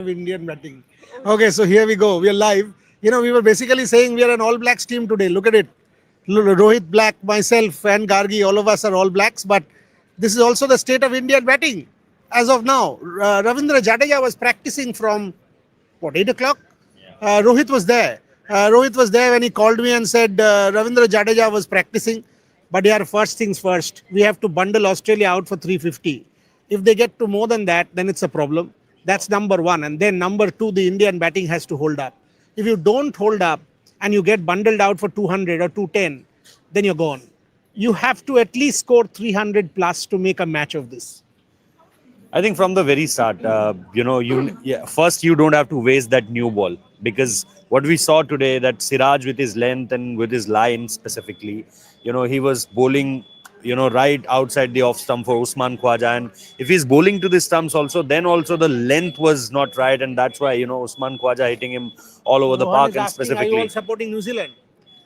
Indian batting. Okay, so here we go. We are live. We were basically saying we are an All Blacks team today. Look at it. Rohit Black, myself, and Gargi, all of us are All Blacks. But this is also the state of Indian batting as of now. Ravindra Jadeja was practicing from what 8 o'clock. Rohit was there. Rohit was there when he called me and said Ravindra Jadeja was practicing. But yeah, first things first, we have to bundle Australia out for 350. If they get to more than that, then it's a problem. That's number one. And then number two, the Indian batting has to hold up. If you don't hold up and you get bundled out for 200 or 210, then you're gone. You have to at least score 300 plus to make a match of this. I think from the very start, first you don't have to waste that new ball, because what we saw today, that Siraj with his length and with his line specifically, he was bowling, right outside the off stump for Usman Khwaja, and if he's bowling to the stumps also, then also the length was not right, and that's why Usman Khwaja hitting him all over the Rohan park is and asking, are you all specifically. supporting New Zealand?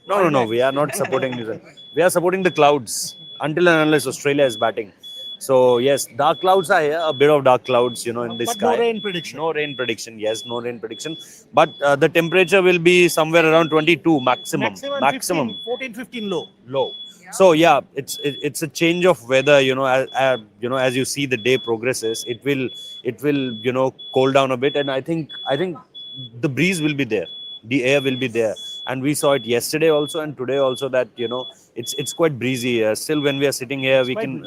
No, we are not supporting New Zealand. We are supporting the clouds until and unless Australia is batting. So yes, dark clouds are here, a bit of dark clouds, in the But sky. no rain prediction. No rain prediction. Yes, no rain prediction. But the temperature will be somewhere around 22 maximum. Maximum 15, 14, 15 low. Low. So yeah, it's a change of weather. As you see the day progresses, it will cool down a bit, and I think the breeze will be there, the air will be there, and we saw it yesterday also and today also, that it's quite breezy. Still, when we are sitting here, we quite can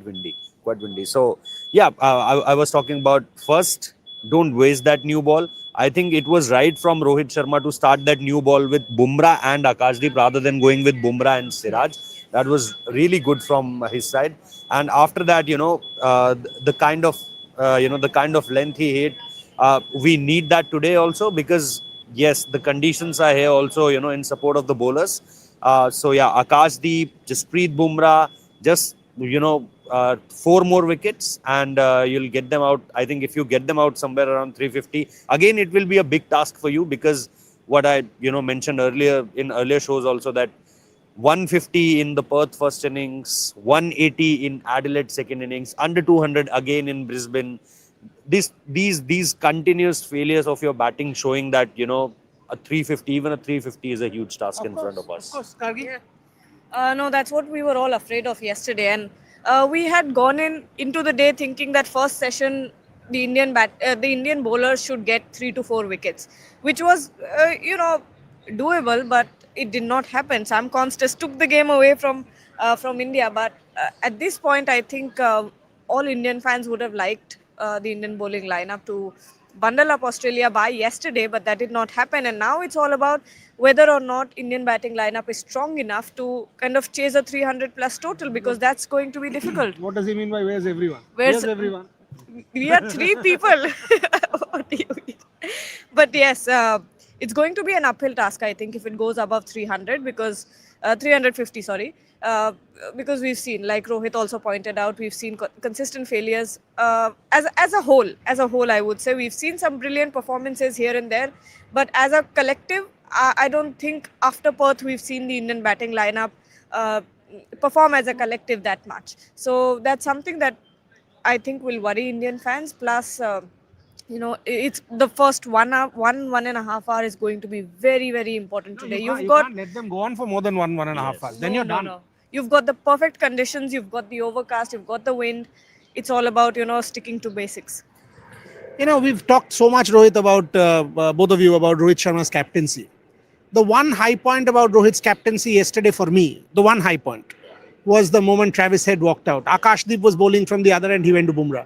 windy. quite windy. So yeah, I was talking about, first, don't waste that new ball. I think it was right from Rohit Sharma to start that new ball with Bumrah and Akashdeep rather than going with Bumrah and Siraj. That was really good from his side. And after that, the kind of length he hit, we need that today also, because yes, the conditions are here also, in support of the bowlers. So yeah, Akashdeep, Jasprit Bumrah, just four more wickets, and you'll get them out. I think if you get them out somewhere around 350, again it will be a big task for you, because what I mentioned earlier in earlier shows also, that 150 in the Perth first innings, 180 in Adelaide second innings, under 200 again in Brisbane. These continuous failures of your batting, showing that a 350, even a 350 is a huge task in front of us. Of course, Kargi. No, that's what we were all afraid of yesterday, and we had gone into the day thinking that first session the Indian bowlers should get 3 to 4 wickets, which was doable, but it did not happen. Sam Constas took the game away from India, but at this point, I think all Indian fans would have liked the Indian bowling lineup to bundle up Australia by yesterday, but that did not happen. And now it's all about whether or not Indian batting lineup is strong enough to kind of chase a 300 plus total, because that's going to be difficult. What does he mean by where's everyone? Where's everyone? We are three people. What do you mean? But yes, it's going to be an uphill task, I think, if it goes above 300, because 350, sorry. Because we've seen, like Rohit also pointed out, we've seen consistent failures as a whole, I would say. We've seen some brilliant performances here and there, but as a collective, I don't think after Perth we've seen the Indian batting lineup perform as a collective that much. So that's something that I think will worry Indian fans. Plus, it's the first 1.5 hour is going to be very, very important today. You can't let them go on for more than 1.5 hours. Then you're done. No. You've got the perfect conditions. You've got the overcast. You've got the wind. It's all about sticking to basics. We've talked so much, Rohit, about both of you, about Rohit Sharma's captaincy. The one high point about Rohit's captaincy yesterday for me, the one high point, was the moment Travis Head walked out. Akashdeep was bowling from the other end, he went to Bumrah.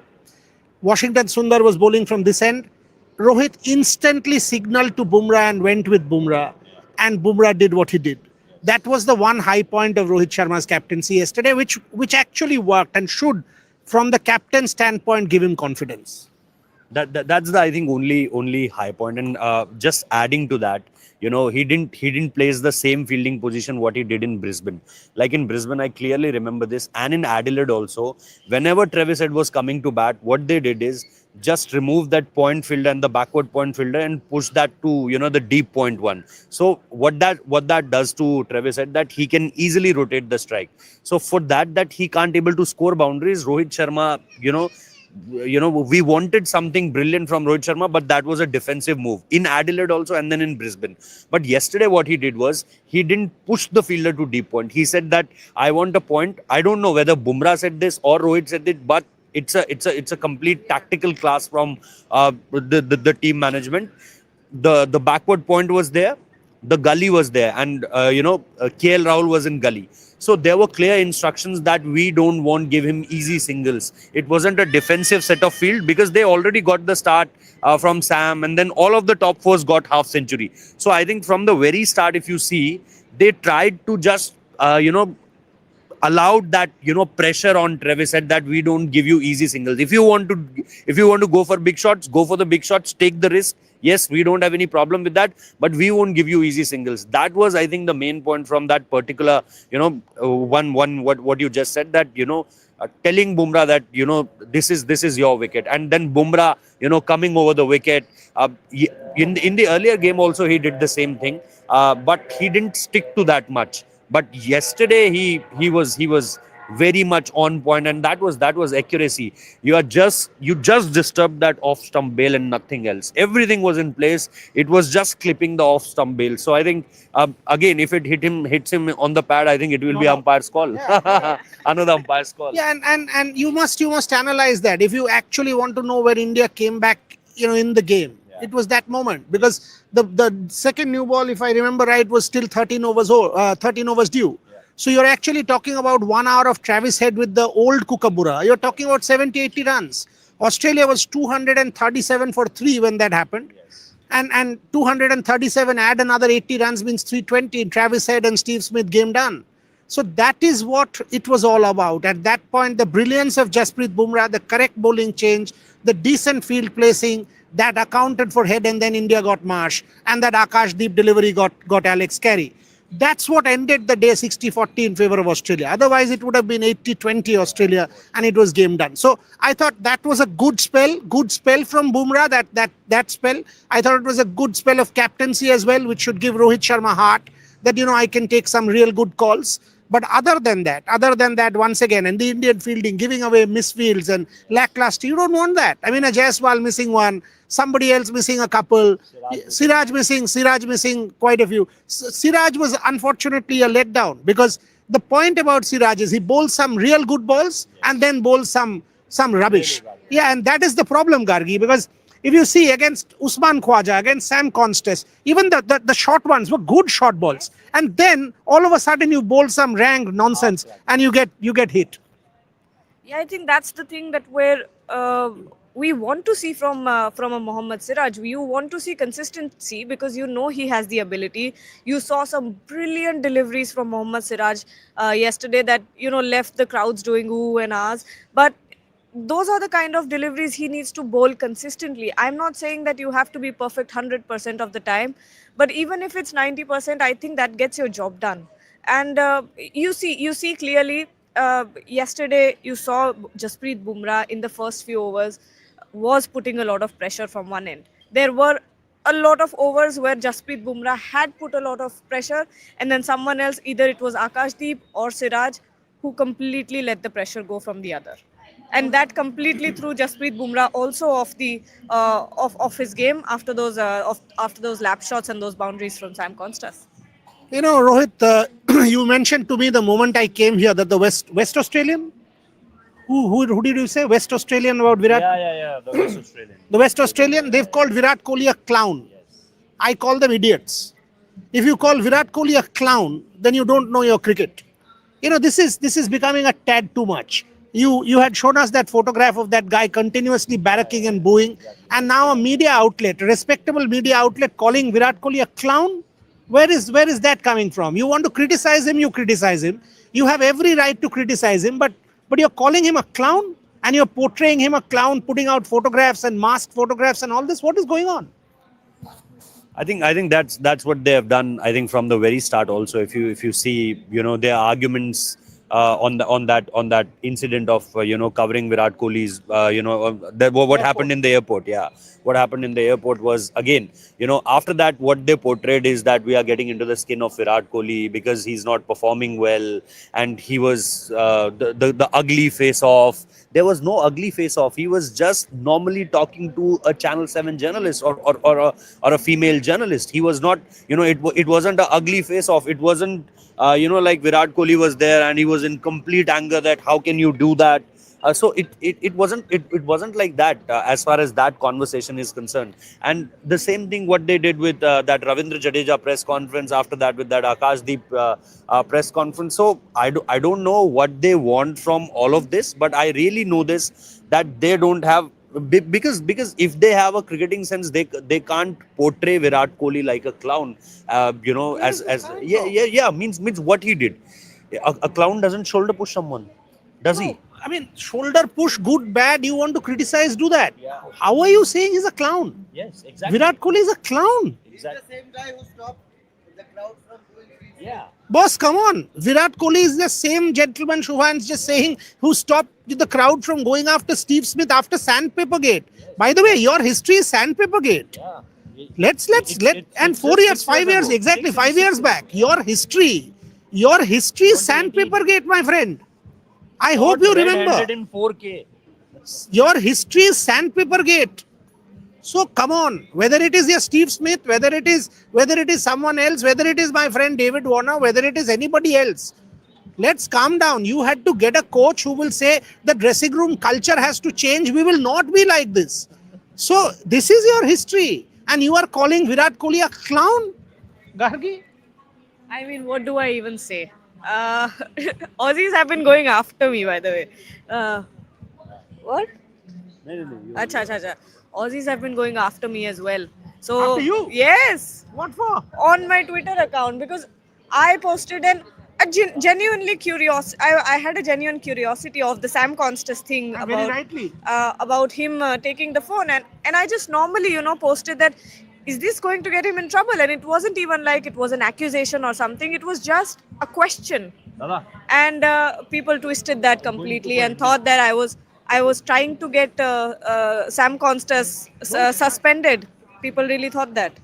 Washington Sundar was bowling from this end. Rohit instantly signalled to Bumrah and went with Bumrah, and Bumrah did what he did. That was the one high point of Rohit Sharma's captaincy yesterday, which actually worked and should, from the captain standpoint, give him confidence. That's the, I think, only high point. And just adding to that, he didn't place the same fielding position what he did in Brisbane. Like in Brisbane, I clearly remember this, and in Adelaide also, whenever Travis Head was coming to bat, what they did is just remove that point fielder and the backward point fielder and push that to the deep point one. So what that does to Travis Head, that he can easily rotate the strike. So for that he can't able to score boundaries, Rohit Sharma we wanted something brilliant from Rohit Sharma, but that was a defensive move in Adelaide also and then in Brisbane. But yesterday, what he did was he didn't push the fielder to deep point. He said that I want a point. I don't know whether Bumrah said this or Rohit said it, but it's a complete tactical class from the team management. The backward point was there, the gully was there, and KL Rahul was in gully. So there were clear instructions that we don't want give him easy singles. It wasn't a defensive set of field because they already got the start from Sam, and then all of the top fours got half century. So I think from the very start, if you see, they tried to just allowed that pressure on Travis said that we don't give you easy singles. If you want to go for big shots, go for the big shots, take the risk. Yes, we don't have any problem with that, but we won't give you easy singles. That was, I think, the main point from that particular what you just said, that telling Bumrah that this is your wicket, and then Bumrah coming over the wicket. In the earlier game also he did the same thing, but he didn't stick to that much. But yesterday he was very much on point, and that was accuracy. You just disturbed that off stump bail and nothing else. Everything was in place. It was just clipping the off stump bail. So I think again, if it hits him on the pad, I think it will be umpire's call. Another umpire's call. Yeah, and you must analyze that. If you actually want to know where India came back, in the game, it was that moment, because the second new ball, if I remember right, was still 13 overs due. So you're actually talking about 1 hour of Travis Head with the old Kookaburra. You're talking about 70-80 runs. Australia was 237 for 3 when that happened. And 237 add another 80 runs means 320. Travis Head and Steve Smith, game done. So that is what it was all about. At that point, the brilliance of Jasprit Bumrah, the correct bowling change, the decent field placing, that accounted for Head, and then India got Marsh, and that Akash Deep delivery got Alex Carey. That's what ended the day 60-40 in favour of Australia. Otherwise, it would have been 80-20 Australia, and it was game done. So I thought that was a good spell from Bumrah, that spell. I thought it was a good spell of captaincy as well, which should give Rohit Sharma heart that, I can take some real good calls. But other than that, once again, and the Indian fielding, giving away misfields and lackluster, you don't want that. I mean, a Jaiswal missing one, somebody else missing a couple, Siraj missing quite a few. Siraj was unfortunately a letdown, because the point about Siraj is he bowls some real good balls and then bowls some rubbish. Yeah, and that is the problem, Gargi, because if you see against Usman Khwaja, against Sam Constas, even the short ones were good short balls. And then all of a sudden you bowl some rank nonsense and you get hit. Yeah, I think that's the thing that we want to see from a Mohammad Siraj. You want to see consistency because he has the ability. You saw some brilliant deliveries from Mohammad Siraj yesterday that left the crowds doing ooh and ahs. But those are the kind of deliveries he needs to bowl consistently. I'm not saying that you have to be perfect 100% of the time, but even if it's 90%, I think that gets your job done. And you see clearly, yesterday you saw Jasprit Bumrah in the first few overs was putting a lot of pressure from one end. There were a lot of overs where Jasprit Bumrah had put a lot of pressure, and then someone else, either it was Akashdeep or Siraj, who completely let the pressure go from the other. And that completely threw Jasprit Bumrah also off the off his game after those lap shots and those boundaries from Sam Constas. Rohit, you mentioned to me the moment I came here that the West Australian, who did you say? West Australian about Virat? Yeah. The West Australian. The West Australian, they've called Virat Kohli a clown. Yes. I call them idiots. If you call Virat Kohli a clown, then you don't know your cricket. This is becoming a tad too much. You had shown us that photograph of that guy continuously barracking and booing, and now a respectable media outlet calling Virat Kohli a clown. Where is that coming from? You want to criticize him, you criticize him. You have every right to criticize him, but you're calling him a clown, and you're portraying him a clown, putting out photographs and masked photographs and all this. What is going on? I think that's what they have done. I think from the very start also. If you see, their arguments on that incident of covering Virat Kohli's what happened in the airport. Yeah, what happened in the airport was, again, after that, what they portrayed is that we are getting into the skin of Virat Kohli because he's not performing well, and he was the ugly face off. There was no ugly face off. He was just normally talking to a Channel 7 journalist or a female journalist. He was not, it wasn't an ugly face off. It wasn't, like Virat Kohli was there and he was in complete anger that how can you do that? So it wasn't like that as far as that conversation is concerned. And the same thing what they did with that Ravindra Jadeja press conference after that with that Akashdeep press conference. So I don't know what they want from all of this, but I really know this, that they don't have, because if they have a cricketing sense, they can't portray Virat Kohli like a clown. Means what he did. A clown doesn't shoulder push someone, does he? I mean, shoulder push, good, bad, you want to criticize, do that. Yeah. How are you saying he's a clown? Yes, exactly. Virat Kohli is a clown. Exactly. The same guy who stopped the crowd from doing free. Yeah. Boss, come on. Virat Kohli is the same gentleman, Shubhan's just saying, who stopped the crowd from going after Steve Smith after Sandpaper Gate. Yes. By the way, your history is Sandpaper Gate. Yeah. And 4 years, 5 years, exactly 5 years back. Your history is Sandpaper Gate, my friend. I hope you remember. In 4K. Your history is Sandpaper Gate. So come on, whether it is your Steve Smith, whether it is someone else, whether it is my friend David Warner, whether it is anybody else, let's calm down. You had to get a coach who will say the dressing room culture has to change. We will not be like this. So this is your history, and you are calling Virat Kohli a clown, Gargi? I mean, what do I even say? Aussies have been going after me, by the way. What? Acha. Aussies have been going after me as well. So after you? Yes. What for? On my Twitter account, because I posted genuinely curious. I had a genuine curiosity of the Sam Constas thing about him taking the phone, and I just normally posted that. Is this going to get him in trouble? And it wasn't even like it was an accusation or something. It was just a question. And people twisted that completely and thought that I was trying to get Sam Constas suspended. People really thought that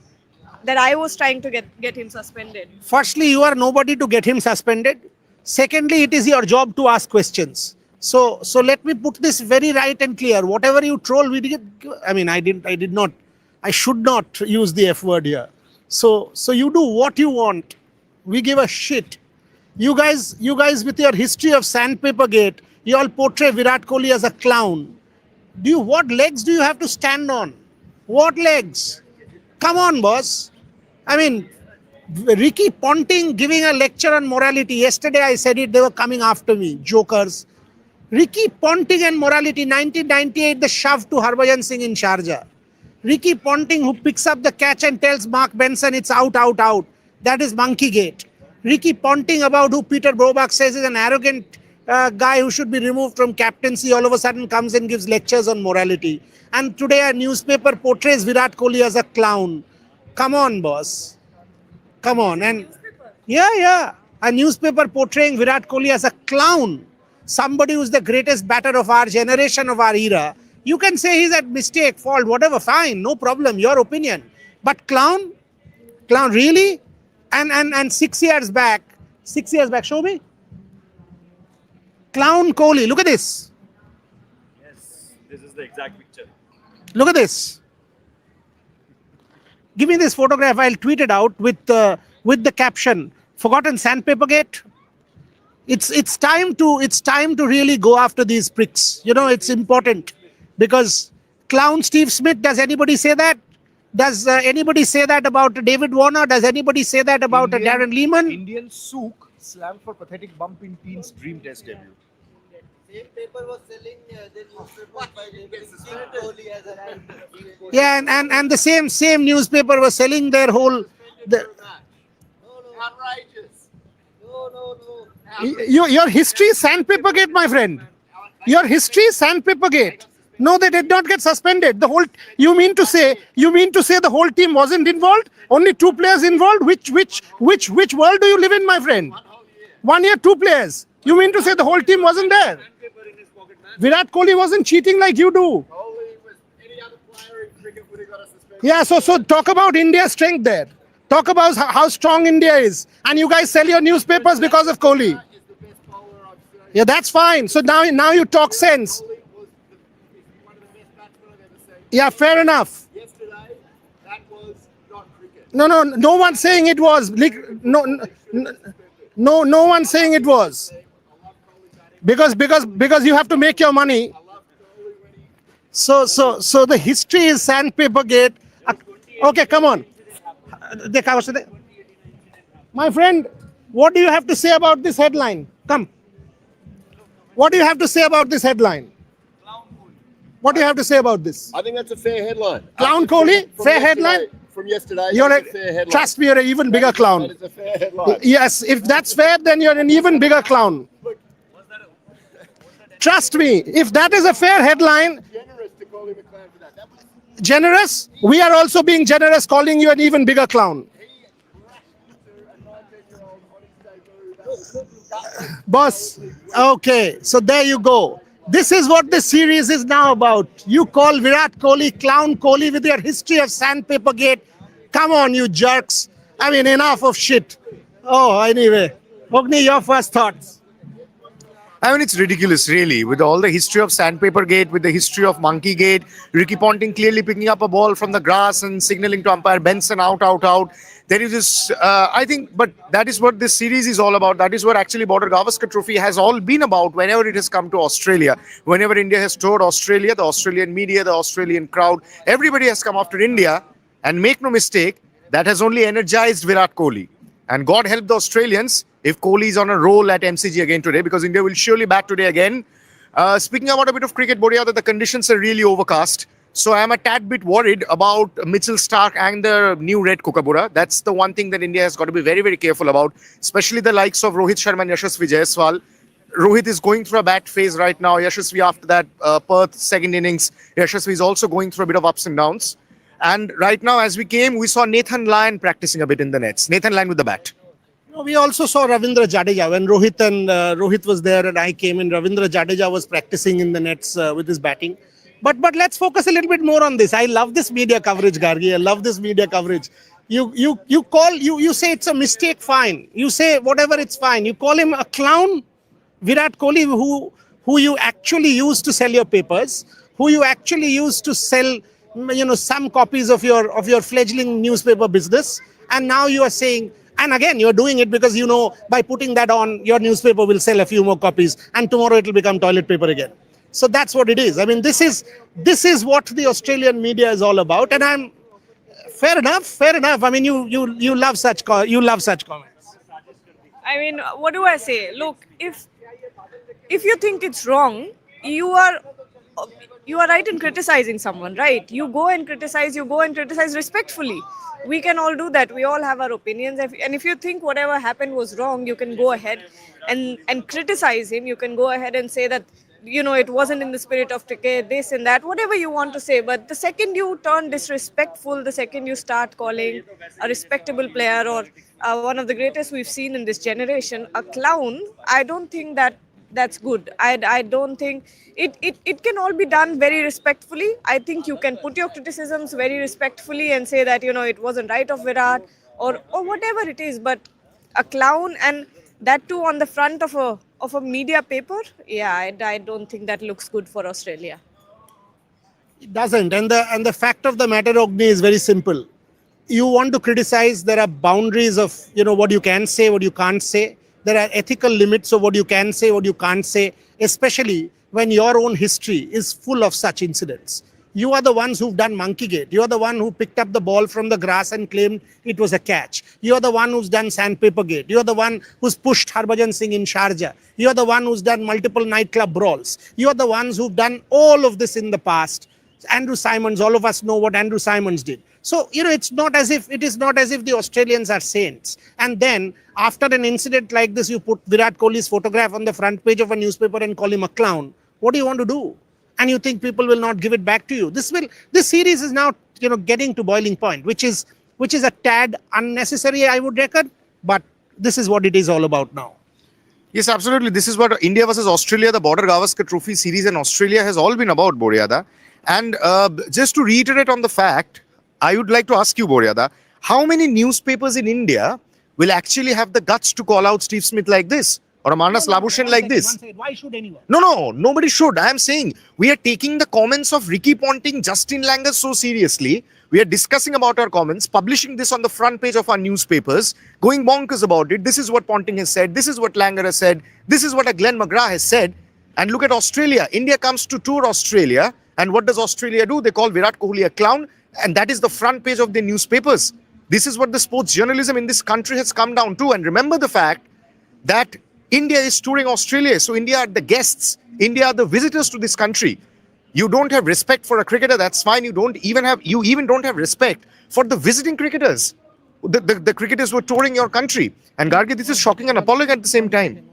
I was trying to get him suspended. Firstly, you are nobody to get him suspended. Secondly, it is your job to ask questions. So let me put this very right and clear. Whatever you troll, I should not use the F word here. So you do what you want. We give a shit. You guys with your history of Sandpaper Gate, you all portray Virat Kohli as a clown. What legs do you have to stand on? What legs? Come on, boss. I mean, Ricky Ponting giving a lecture on morality. Yesterday I said it, they were coming after me. Jokers. Ricky Ponting and morality, 1998, the shove to Harbhajan Singh in Sharjah. Ricky Ponting, who picks up the catch and tells Mark Benson it's out. That is Monkey Gate. Ricky Ponting, about who Peter Broback says is an arrogant guy who should be removed from captaincy, all of a sudden comes and gives lectures on morality. And today a newspaper portrays Virat Kohli as a clown. Come on, boss. Come on. And yeah. A newspaper portraying Virat Kohli as a clown. Somebody who's the greatest batter of our generation, of our era. You can say he's at mistake, fault, whatever, fine, no problem, your opinion. But clown, really? And 6 years back, show me. Clown Kohli, look at this. Yes, this is the exact picture. Look at this. Give me this photograph, I'll tweet it out with the caption, Forgotten Sandpaper Gate. It's time to really go after these pricks. It's important. Because clown Steve Smith, does anybody say that? Does anybody say that about David Warner? Does anybody say that about Darren Lehman? Indian Sook slammed for pathetic bump in team's dream test debut. Same paper was selling Yeah, and the same newspaper was selling their whole... Outrageous. No. Your history is Sandpaper Gate, my friend. Your history is Sandpaper Gate. No, they did not get suspended. You mean to say the whole team wasn't involved? Only 2 players involved? Which world do you live in, my friend? 1 year, 2 players. You mean to say the whole team wasn't there? Virat Kohli wasn't cheating like you do. Yeah, so talk about India's strength there. Talk about how strong India is. And you guys sell your newspapers because of Kohli. Yeah, that's fine. So now you talk sense. Yeah, fair enough. Yesterday, that was not cricket. No one's saying it was. No one's saying it was. Because you have to make your money. So the history is sandpaper gate. Okay, come on. My friend, what do you have to say about this headline? Come. What do you have to say about this headline? What do you have to say about this? I think that's a fair headline. Clown Kohli? Fair headline? From yesterday, You're that's a fair headline. trust me, you're an even bigger That clown. is a fair headline. Yes, if that's fair, then you're an even bigger clown. Trust me, if that is a fair headline, Generous to call him a clown for that. That was generous, we are also being generous, calling you an even bigger clown. Boss, okay, so there you go. This is what this series is now about. You call Virat Kohli Clown Kohli with your history of sandpaper gate. Come on, you jerks. I mean, enough of shit. Oh, anyway. Ogni, your first thoughts. I mean, it's ridiculous, really, with all the history of Sandpaper Gate, with the history of Monkey Gate, Ricky Ponting clearly picking up a ball from the grass and signaling to umpire Benson out, out, out. There is this, I think, but that is what this series is all about. That is what actually Border Gavaskar Trophy has all been about whenever it has come to Australia. Whenever India has toured Australia, the Australian media, the Australian crowd, everybody has come after India. And make no mistake, that has only energized Virat Kohli. And God help the Australians if Kohli is on a roll at MCG again today, because India will surely bat today again. Speaking about a bit of cricket, Boria, that the conditions are really overcast. So I am a tad bit worried about Mitchell Stark and the new red Kookaburra. That's the one thing that India has got to be very, very careful about, especially the likes of Rohit Sharma and Yashasvi Jaiswal. Rohit is going through a bad phase right now. Yashasvi, after that Perth second innings, Yashasvi is also going through a bit of ups and downs. And right now, as we came, we saw Nathan Lyon practicing a bit in the nets. Nathan Lyon with the bat. We also saw Ravindra Jadeja when Rohit was there and I came in. Ravindra Jadeja was practicing in the nets with his batting. But let's focus a little bit more on this. I love this media coverage, Gargi. I love this media coverage. You say it's a mistake, fine. You say whatever, it's fine. You call him a clown, Virat Kohli, who you actually use to sell your papers, who you actually use to sell, some copies of your fledgling newspaper business, and now you are saying. And again, you're doing it because by putting that on, your newspaper will sell a few more copies, and tomorrow it will become toilet paper again. So that's what it is. I mean, this is what the Australian media is all about, and I'm fair enough. I mean, you love such comments. I mean, what do I say? Look, if you think it's wrong, you are right in criticizing someone, right? You go and criticize respectfully. We can all do that. We all have our opinions. And if you think whatever happened was wrong, you can go ahead and criticize him. You can go ahead and say that, it wasn't in the spirit of cricket, this and that, whatever you want to say. But the second you turn disrespectful, the second you start calling a respectable player or one of the greatest we've seen in this generation a clown, I don't think that's good. I don't think it can all be done very respectfully. I think you can put your criticisms very respectfully and say that it wasn't right of Virat or whatever it is. But a clown, and that too on the front of a media paper, yeah, I don't think that looks good for Australia. It doesn't. And the fact of the matter, Ogni, is very simple. You want to criticize, there are boundaries of what you can say, what you can't say. There are ethical limits of what you can say, what you can't say, especially when your own history is full of such incidents. You are the ones who've done Monkey Gate. You are the one who picked up the ball from the grass and claimed it was a catch. You are the one who's done Sandpaper Gate. You are the one who's pushed Harbhajan Singh in Sharjah. You are the one who's done multiple nightclub brawls. You are the ones who've done all of this in the past. Andrew Simons, all of us know what Andrew Simons did. So, it is not as if the Australians are saints. And then, after an incident like this, you put Virat Kohli's photograph on the front page of a newspaper and call him a clown. What do you want to do? And you think people will not give it back to you? This series is now, getting to boiling point, which is a tad unnecessary, I would reckon. But this is what it is all about now. Yes, absolutely. This is what India versus Australia, the Border Gavaskar Trophy series in Australia has all been about, Boryada. And just to reiterate on the fact, I would like to ask you, Boryada, how many newspapers in India will actually have the guts to call out Steve Smith like this? or a Manas Labushin like this. Why should anyone? No, nobody should. I am saying we are taking the comments of Ricky Ponting, Justin Langer so seriously. We are discussing about our comments, publishing this on the front page of our newspapers, going bonkers about it. This is what Ponting has said. This is what Langer has said. This is what a Glenn McGrath has said. And look at Australia. India comes to tour Australia. And what does Australia do? They call Virat Kohli a clown. And that is the front page of the newspapers. This is what the sports journalism in this country has come down to. And remember the fact that India is touring Australia. So India are the guests. India are the visitors to this country. You don't have respect for a cricketer, that's fine. You even don't have respect for the visiting cricketers. The cricketers who are touring your country. And Gargi, this is shocking and appalling at the same time.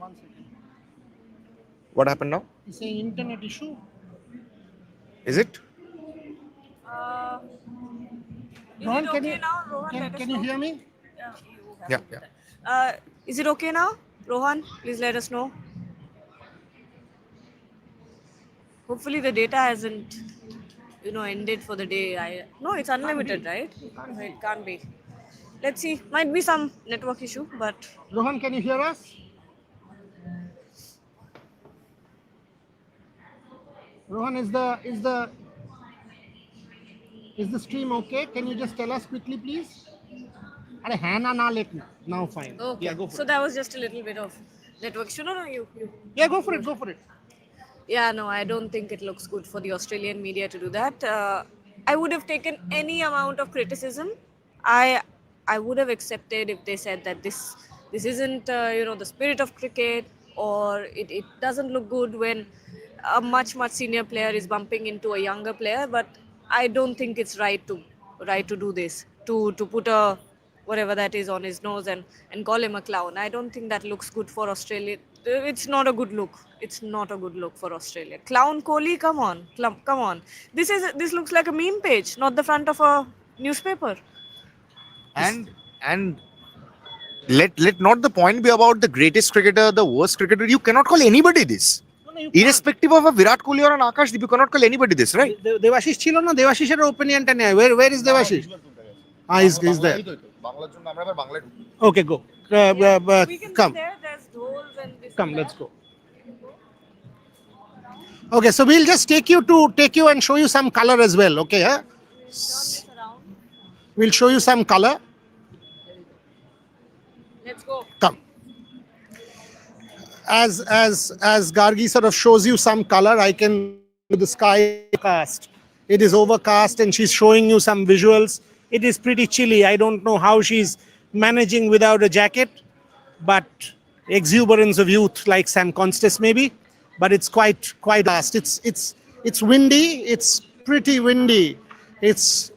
What happened now? He's saying internet issue. Is it? Rohan, it okay now? Rohan, let us can you know. hear me? Yeah, you have Yeah. Is it okay now? Rohan, please let us know. Hopefully the data hasn't, ended for the day. No, it's unlimited, right? It can't be. Let's see. Might be some network issue, but Rohan, can you hear us? Rohan, is the stream okay? Can you just tell us quickly, please? Are Hannah na lekna. Now fine. okay. Yeah, go for So it. that was just a little bit of network issue. No, you. Yeah, go for it. Go for it. Yeah, no, I don't think it looks good for the Australian media to do that. I would have taken any amount of criticism. I would have accepted if they said that this isn't the spirit of cricket, or it doesn't look good when a much senior player is bumping into a younger player. But I don't think it's right to do this, to put a whatever that is on his nose and call him a clown. I don't think that looks good for Australia. It's not a good look. It's not a good look for Australia. Clown Kohli, come on. This looks like a meme page, not the front of a newspaper. And let not the point be about the greatest cricketer, the worst cricketer. You cannot call anybody this. No, you Irrespective of a Virat Kohli or an Akashdeep, you cannot call anybody this, right? Debashis ছিল না দেবাশিসের ওপিনিয়নটা নেয় where is Debashis he's there okay go We can come be there. There's dolls and this. come and let's that. go okay so we'll just take you and show you some color as well okay huh? Turn this around. We'll show you some color Let's go. come as Gargi sort of shows you some color I can the sky cast it is overcast and she's showing you some visuals it is pretty chilly I don't know how she's managing without a jacket but exuberance of youth like Sam Constas maybe but it's quite fast it's windy it's pretty windy it's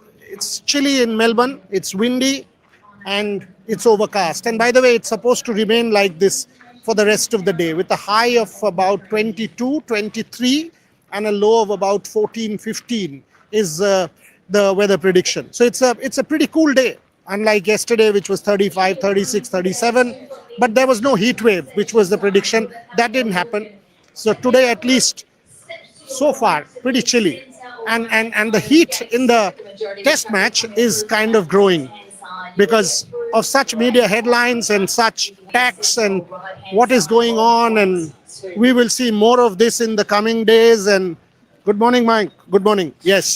chilly in Melbourne it's windy and it's overcast and by the way it's supposed to remain like this for the rest of the day with a high of about 22 23 and a low of about 14 15 is the weather prediction so it's a pretty cool day unlike yesterday which was 35 36 37 but there was no heat wave which was the prediction that didn't happen so today at least so far pretty chilly and the heat in the test match is kind of growing because of such media headlines and such attacks and what is going on and we will see more of this in the coming days and good morning Mike good morning yes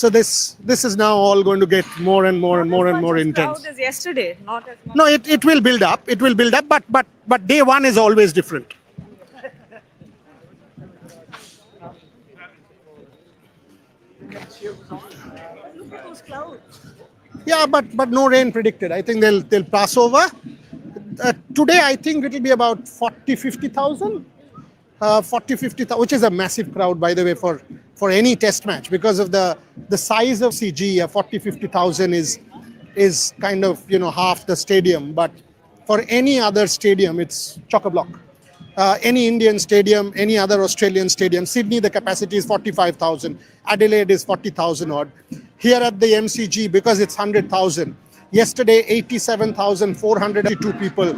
so this is now all going to get more and more and more and more intense Crowd as yesterday, not as much. no it will build up but day one is always different Look at those clouds. yeah but no rain predicted I think they'll pass over today I think it will be about 40 50,000 40 50,000 which is a massive crowd by the way for any test match because of the size of CG 40 50,000 is kind of half the stadium but for any other stadium it's chock-a-block any Indian stadium any other Australian stadium Sydney the capacity is 45,000 Adelaide is 40,000 odd here at the MCG because it's 100,000 yesterday 87,402 people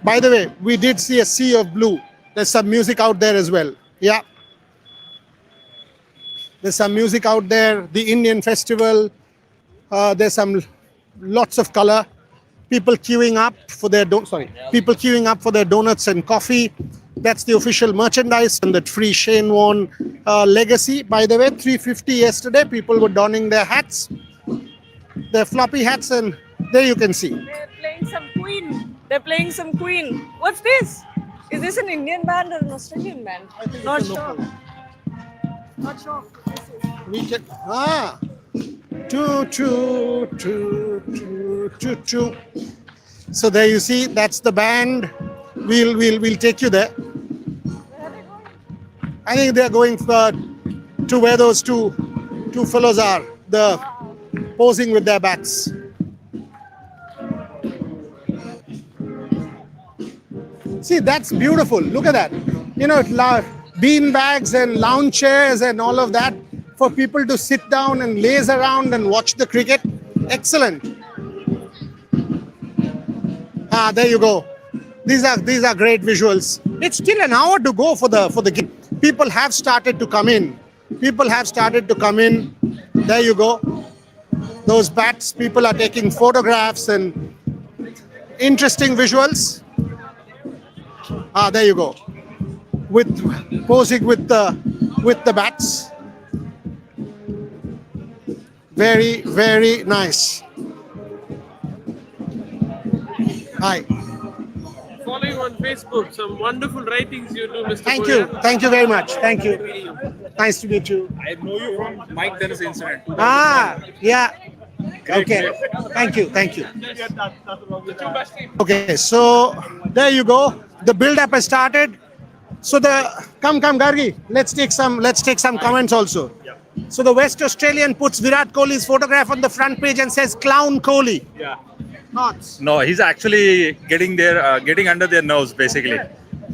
by the way we did see a sea of blue there's some music out there as well yeah there's some music out there the Indian festival there's some lots of color People queuing up for their people queuing up for their donuts and coffee. That's the official merchandise and that free Shane Warne legacy. By the way, 350 yesterday. People were donning their hats, their floppy hats, and there you can see. They're playing some Queen. They're playing some Queen. What's this? Is this an Indian band or an Australian band? Not sure. Not sure. We can choo. So there you see, that's the band. We'll take you there. I think they're going to where those two fellows are, the posing with their bats. See, that's beautiful. Look at that. You know, bean bags and lounge chairs and all of that for people to sit down and laze around and watch the cricket. Excellent. There you go. These are great visuals. It's still an hour to go for the game. People have started to come in. There you go. Those bats. People are taking photographs and interesting visuals. There you go. With posing with the bats. Very, very nice. Hi. Following on Facebook, some wonderful writings you do, Mr. Thank you. Boyer. Thank you very much. Thank you. Nice to meet you. I know you from Mike Dennis incident. Yeah. Okay. Thank you. Okay, so there you go. The build-up has started. So come Gargi. Let's take some comments also. So the West Australian puts Virat Kohli's photograph on the front page and says "Clown Kohli." Yeah. Thoughts? No, he's actually getting under their nerves basically,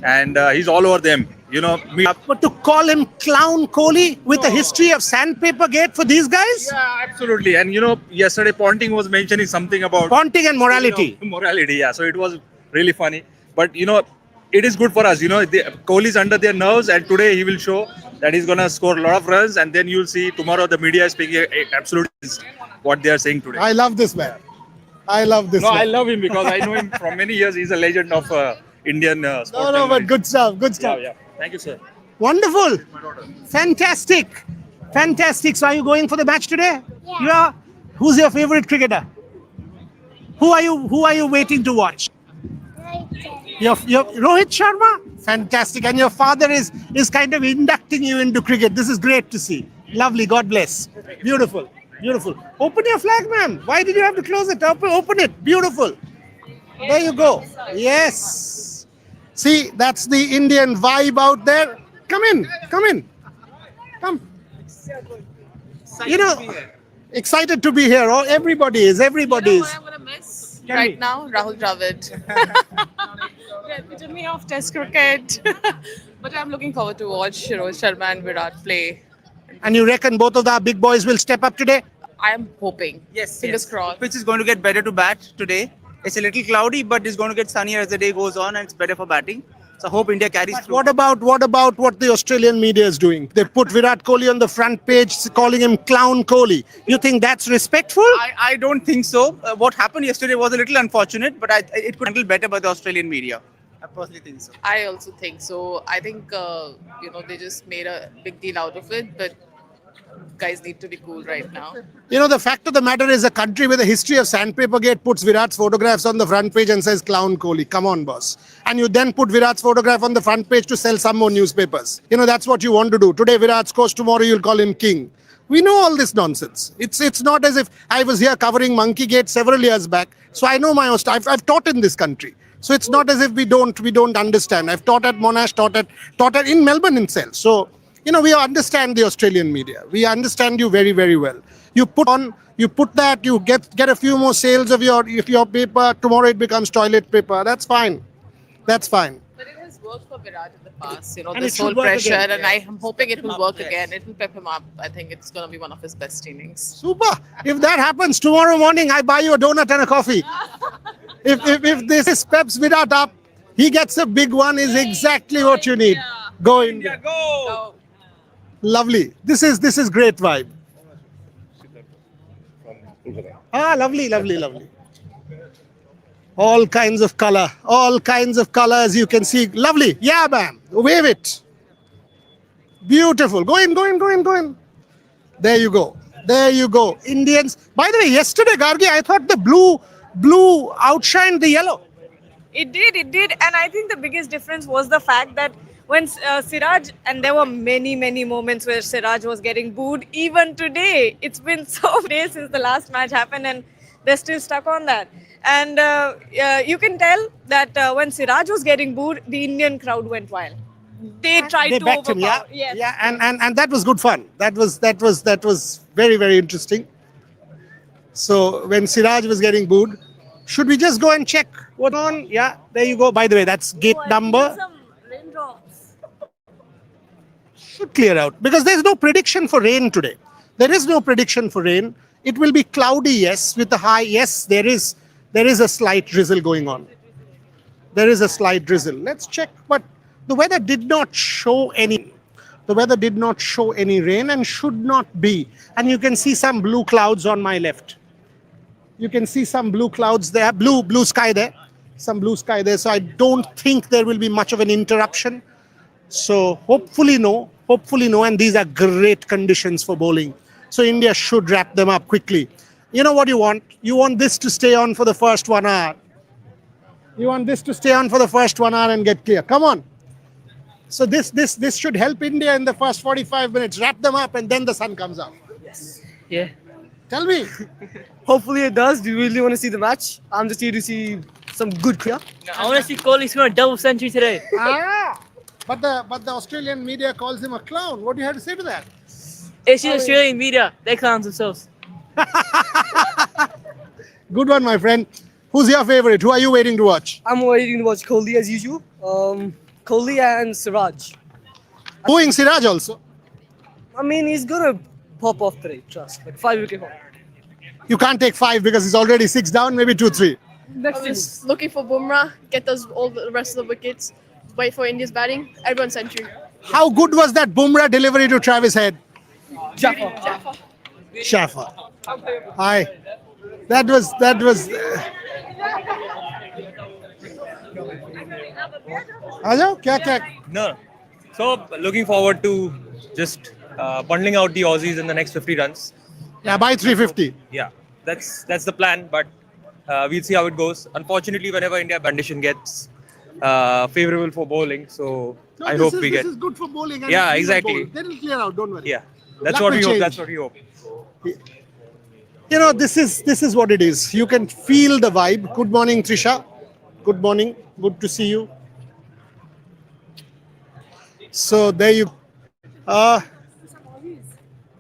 and he's all over them. You know, But to call him Clown Kohli with a history of sandpaper gate for these guys? Yeah, absolutely. And you know, yesterday Ponting was mentioning something about Ponting and morality. morality. Yeah, so it was really funny. But you know, it is good for us. You know, Kohli's under their nerves, and today he will show that he's gonna score a lot of runs, and then you'll see tomorrow the media is speaking absolutely what they are saying today. I love this man. I love this No, man. I love him because I know him from many years. He's a legend of Indian sport. No, but good stuff. Good stuff. Yeah. Thank you, sir. Wonderful. Fantastic. So are you going for the match today? Yeah. You are? Who's your favorite cricketer? Who are you waiting to watch? Your Rohit Sharma? Fantastic. And your father is kind of inducting you into cricket. This is great to see. Lovely. God bless. Beautiful. Open your flag, ma'am. Why did you have to close it? Open it. Beautiful. There you go. Yes. See, that's the Indian vibe out there. Come in. Come. You know, excited to be here. Oh, everybody is. You know what I'm gonna miss Tell right me. now? Rahul Dravid. Yeah, epitome of Test cricket. But I'm looking forward to watch Rohit Sharma and Virat play. And you reckon both of the big boys will step up today? I am hoping. Yes, Fingers yes. crossed. Pitch is going to get better to bat today. It's a little cloudy, but it's going to get sunnier as the day goes on, and it's better for batting. So hope India carries through. What about what the Australian media is doing? They put Virat Kohli on the front page, calling him Clown Kohli. You think that's respectful? I don't think so. What happened yesterday was a little unfortunate, but it could handle better by the Australian media. I personally think so. I also think so. I think, they just made a big deal out of it, but guys need to be cool right now. You know, the fact of the matter is a country with a history of sandpaper gate puts Virat's photographs on the front page and says Clown Kohli. Come on, boss. And you then put Virat's photograph on the front page to sell some more newspapers. You know, that's what you want to do. Today Virat's coach, tomorrow you'll call him king. We know all this nonsense. It's not as if I was here covering Monkey Gate several years back. So I know my stuff. I've taught in this country. So it's not as if we don't understand. I've taught at Monash, taught at in Melbourne itself. So, you know, we understand the Australian media. We understand you very, very well. You put that, you get a few more sales of your paper. Tomorrow it becomes toilet paper. That's fine. But it has worked for Virat in the past, And this it should whole work pressure, again. and I'm hoping it will work again. It will pep him up. I think it's going to be one of his best innings. Super. If that happens tomorrow morning, I buy you a donut and a coffee. If this peps Virat up, he gets a big one. Is exactly what you need. Go India. So, Lovely. This is great vibe. Lovely. All kinds of color. All kinds of color, as you can see. Lovely. Yeah, man. Wave it. Beautiful. Go in, go in, go in, go in. There you go. There you go. Indians. By the way, yesterday, Gargi, I thought the blue outshined the yellow. It did. And I think the biggest difference was the fact that when Siraj, and there were many moments where Siraj was getting booed, even today. It's been so many days since the last match happened and they're still stuck on that. And you can tell that when Siraj was getting booed, the Indian crowd went wild. They tried They to backed him, yeah, overpower. Yes. yeah, and that was good fun. That was very interesting. So when Siraj was getting booed, should we just go and check what on? Yeah, there you go. By the way, that's gate Oh, I number. feel some raindrops. Should clear out because there's no prediction for rain today. There is no prediction for rain. It will be cloudy, yes, with a high. Yes, there is a slight drizzle going on. There is a slight drizzle. Let's check, but the weather did not show any. The weather did not show any rain and should not be. And you can see some blue clouds on my left. You can see some blue clouds there, blue sky there, some blue sky there. So I don't think there will be much of an interruption. So hopefully no, and these are great conditions for bowling. So India should wrap them up quickly. You know what you want? You want this to stay on for the first 1 hour. You want this to stay on for the first 1 hour and get clear. Come on. So this should help India in the first 45 minutes. Wrap them up and then the sun comes out. Yeah. Tell me. Hopefully it does. Do you really want to see the match? I'm just here to see some good clear. I want to see Kohli score a double century today. But the Australian media calls him a clown. What do you have to say to that? It's the Australian media. They clowns themselves. Good one, my friend. Who's your favorite? Who are you waiting to watch? I'm waiting to watch Kohli as usual. Kohli and Siraj. Booing Siraj also. I mean, he's gonna pop off today. Trust. Like 5-wicket haul. You can't take 5 because he's already 6 down, maybe 2, 3. I'm just looking for Bumrah, get us all the rest of the wickets, wait for India's batting, everyone century. How good was that Bumrah delivery to Travis Head? Shaffer. Hi. That was. Hello? Kya? No. So looking forward to just bundling out the Aussies in the next 50 runs. Yeah, by 350. Yeah, that's the plan. But we'll see how it goes. Unfortunately, whenever India condition gets favorable for bowling, so No, I hope we this get. is good for bowling. And Yeah, it's exactly. They will clear out. Don't worry. Yeah, that's Luck what will we hope. change. That's what we hope. You know, this is what it is. You can feel the vibe. Good morning, Trisha. Good morning. Good to see you. So there you.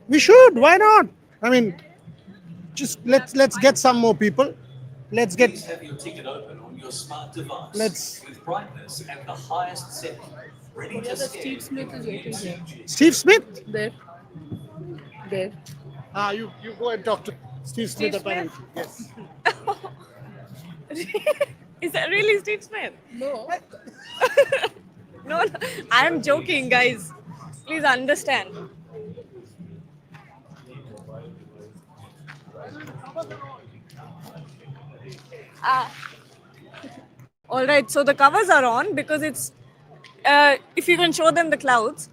We should. Why not? I mean, just let's get some more people. Let's get. Have your ticket open on your smart device Let's. with brightness at the highest setting. Ready to scan. Steve Smith is waiting here. Steve Smith. There. You go and talk to Steve Smith. Apparently, yes. Is that really Steve Smith? No. No, I am joking, guys. Please understand. All right, so the covers are on because it's, if you can show them the clouds,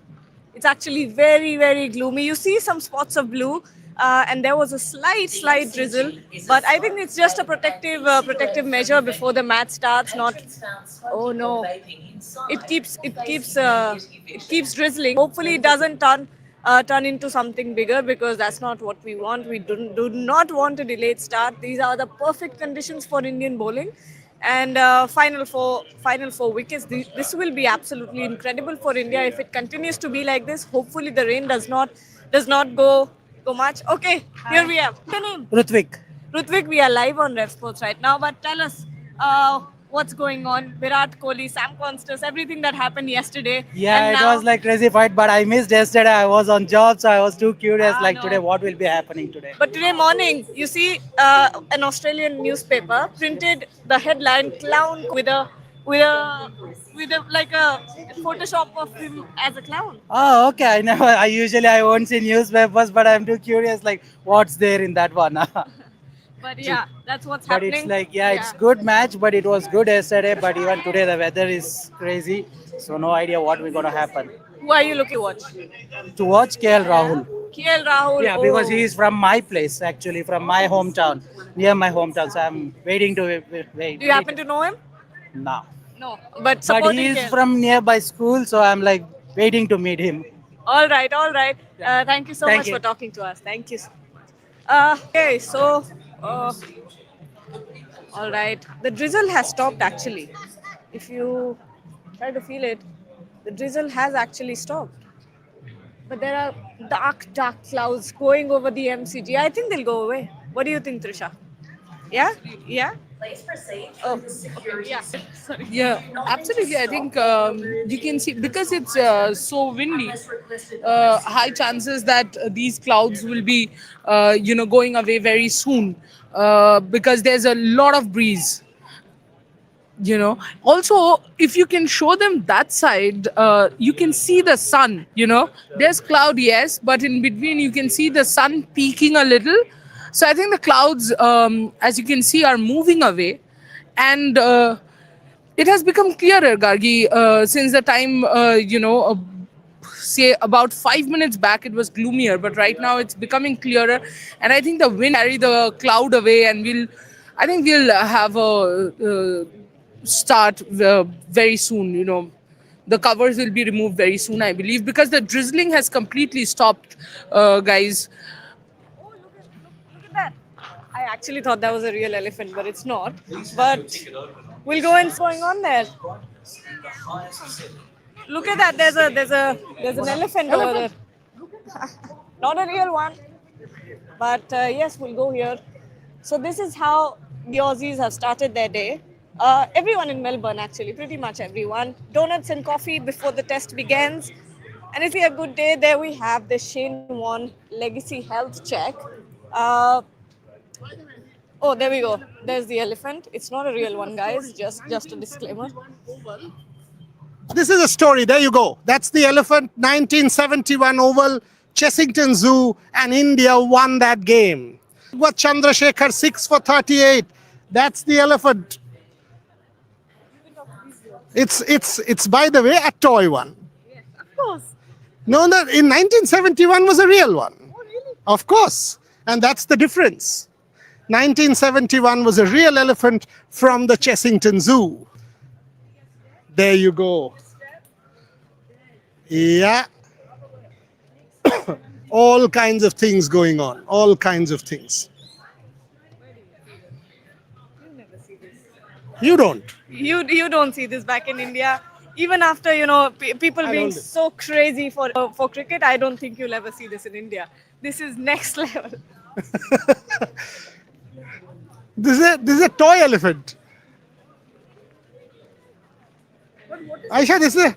it's actually very gloomy. You see some spots of blue, and there was a slight drizzle, but I think it's just a protective measure before the match starts. Not, oh no, it keeps drizzling. Hopefully, it doesn't turn into something bigger because that's not what we want. We do not want a delayed start. These are the perfect conditions for Indian bowling. And final four wickets. This will be absolutely incredible for India if it continues to be like this. Hopefully the rain does not go much. Okay, here we have. What's your name? Rutvik, we are live on Rev Sports right now. But tell us what's going on. Virat Kohli, Sam Constance, everything that happened yesterday. Yeah, and it now, was like crazy fight, but I missed yesterday. I was on job, so I was too curious. No. Today, what will be happening today? But today morning, you see, an Australian newspaper printed the headline "Clown" with a like a Photoshop of him as a clown. Oh, okay. I won't see newspapers, but I'm too curious. Like, what's there in that one? But yeah, that's what's But happening. it's like, yeah, it's good match, but it was good yesterday. But even today, the weather is crazy. So no idea what we're gonna happen. Who are you looking to watch? To watch KL Rahul. KL Rahul. Yeah, because he is from my place, actually, from my hometown, near my hometown. So I'm waiting to wait. Do you happen to know him? No. No. But But supporting he is KL. from nearby school, so I'm like waiting to meet him. All right, all right. Thank you so Thank much you. for talking to us. Thank you. Okay, so, all right. The drizzle has stopped actually. If you try to feel it, the drizzle has actually stopped. But there are dark, dark clouds going over the MCG. I think they'll go away. What do you think, Trisha? Yeah? Yeah? Oh, yeah. Yeah, absolutely. I think you can see because it's so windy. High chances that these clouds will be, going away very soon because there's a lot of breeze. Also, if you can show them that side, you can see the sun. There's cloud, yes, but in between you can see the sun peaking a little. So I think the clouds, as you can see, are moving away, and it has become clearer, Gargi, since the time, say about 5 minutes back it was gloomier, but right now it's becoming clearer, and I think the wind carry the cloud away, and we'll have a start very soon. The covers will be removed very soon, I believe, because the drizzling has completely stopped, guys. Look at that. I actually thought that was a real elephant, but it's not. But we'll go and going on there. Look at that. There's an elephant over there. Not a real one. But yes, we'll go here. So this is how the Aussies have started their day. Everyone in Melbourne, actually, pretty much everyone. Donuts and coffee before the test begins. And it's a good day. There we have the Shane Warne Legacy Health Check. Oh, there we go. There's the elephant. It's not a real one, guys. Just a disclaimer. This is a story. There you go. That's the elephant. 1971 Oval, Chessington Zoo, and India won that game. What Chandrasekhar 6 for 38. That's the elephant. It's by the way a toy one. Yes, of course. No, in 1971 was a real one. Oh, really? Of course. And that's the difference. 1971 was a real elephant from the Chessington Zoo. There you go. Yeah. All kinds of things going on. All kinds of things. You don't. You don't see this back in India. Even after people being so crazy for cricket, I don't think you'll ever see this in India. This is next level. This is a toy elephant. Aisha, this is a...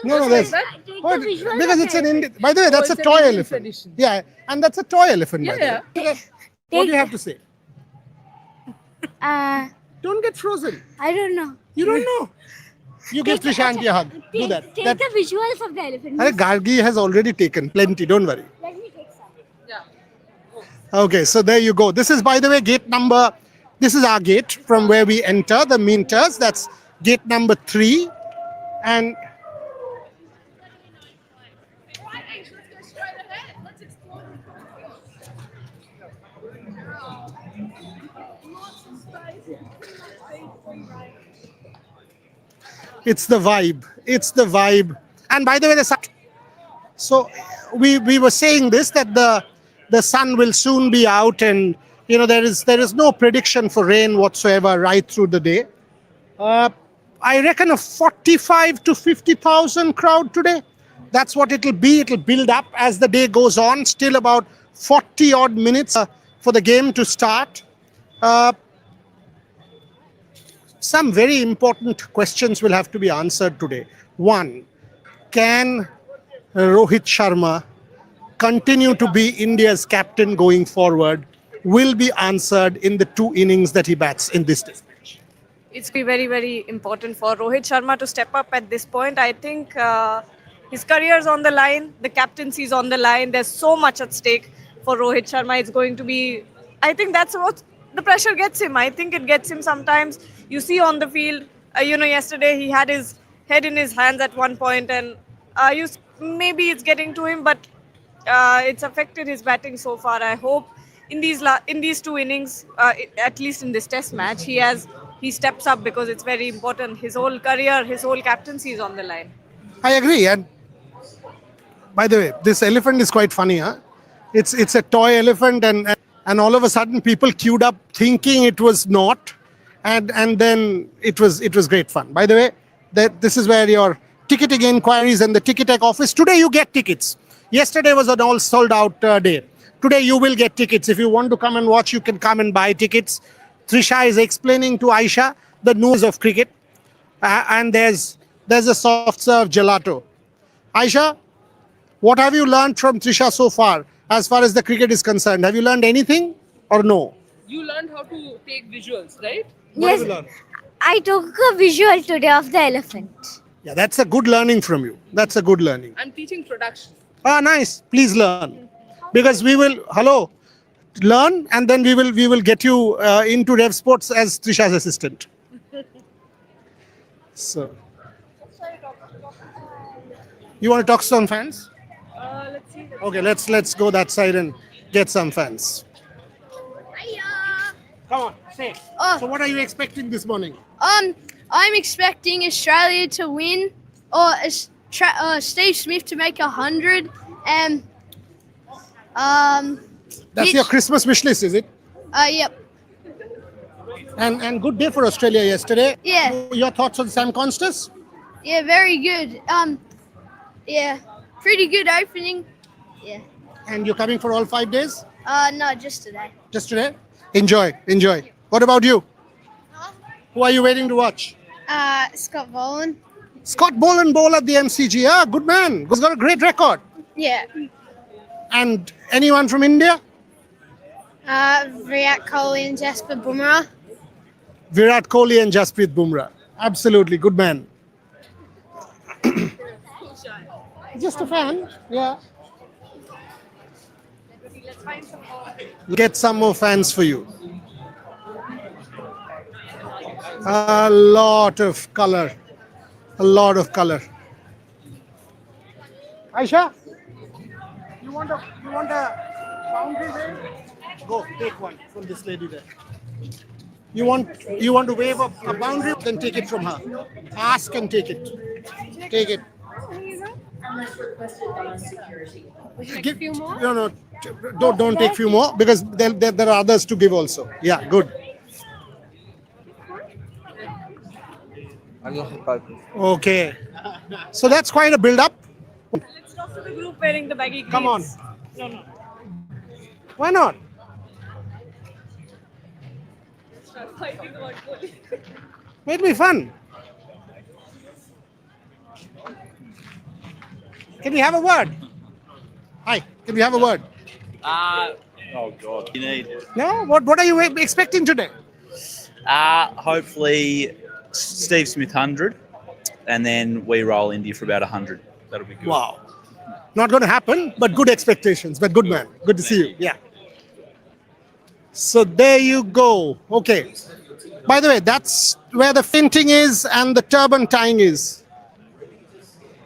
No, that's... Because it's an Indian... By the way, that's a toy elephant. Yeah, and that's a toy elephant, by the way. What do you have to say? Don't get frozen. I don't know. You don't know. You give Trisha auntie a hug. Do that. Take the visuals of the elephant. Gargi has already taken plenty. Don't worry. Let me take some. Okay, so there you go. This is, by the way, gate number... This is our gate from where we enter the Minters. That's gate number 3. And... It's the vibe. It's the vibe. And by the way, so we were saying this, that the sun will soon be out, and there is no prediction for rain whatsoever right through the day. I reckon a 45 to 50,000 crowd today. That's what it'll be. It'll build up as the day goes on. Still about 40 odd minutes for the game to start. Some very important questions will have to be answered today. One, can Rohit Sharma continue to be India's captain going forward? Will be answered in the 2 innings that he bats in this test match. It's very, very important for Rohit Sharma to step up at this point. I think his career is on the line. The captaincy is on the line. There's so much at stake for Rohit Sharma. It's going to be I think that's what the pressure gets him. I think it gets him sometimes. You see on the field, yesterday he had his head in his hands at one point, and maybe it's getting to him, but it's affected his batting so far. I hope in these two innings, at least in this Test match, he steps up because it's very important. His whole career, his whole captaincy is on the line. I agree. And by the way, this elephant is quite funny, huh? It's a toy elephant, and all of a sudden people queued up thinking it was not, and then it was great fun. By the way, this is where your ticketing inquiries and the Ticketek office. Today you get tickets. Yesterday was an all sold out day. Today you will get tickets. If you want to come and watch, you can come and buy tickets. Trisha is explaining to Aisha the news of cricket, and there's a soft serve gelato. Aisha, what have you learned from Trisha so far as the cricket is concerned? Have you learned anything or no? You learned how to take visuals, right? What have you learned? I took a visual today of the elephant. Yeah, that's a good learning from you. That's a good learning. I'm teaching production. Ah, nice. Please learn. Because we will, learn, and then we will get you into Rev Sports as Trisha's assistant. So, you want to talk to some fans? Let's see. Okay, let's go that side and get some fans. Come on, say. So what are you expecting this morning? I'm expecting Australia to win, or Steve Smith to make 100, and That's your Christmas wish list, is it? Yep. And good day for Australia yesterday. Yeah. Your thoughts on Sam Constas? Yeah, very good. Yeah, pretty good opening. Yeah. And you're coming for all 5 days? No, just today. Just today? Enjoy. What about you? Who are you waiting to watch? Scott Boland. Scott Boland bowl at the MCG. Ah, good man. He's got a great record. Yeah. And anyone from India? Virat Kohli and Jasper Bumrah. Virat Kohli and Jasprit Bumrah. Absolutely, good man. Just a fan, yeah. Get some more fans for you. A lot of color. Aisha, you want a boundary wave? Go, take one from this lady there. You want to wave a boundary? Then take it from her. Ask and take it. Take it. Give, no, don't take few more, because there are others to give also. Yeah, good. Okay. So that's quite a build-up. Let's talk to the group wearing the baggy greens. Come on. No. Why not? Start fighting about Kohli. It'll be fun. Can we have a word? Hi, can we have a word? Oh God. You need. No? What are you expecting today? Hopefully Steve Smith 100, and then we roll India for about 100. That'll be good. Wow. Not going to happen, but good expectations. But good man. Good to see you. Yeah. So there you go. Okay. By the way, that's where the fainting is and the turban tying is.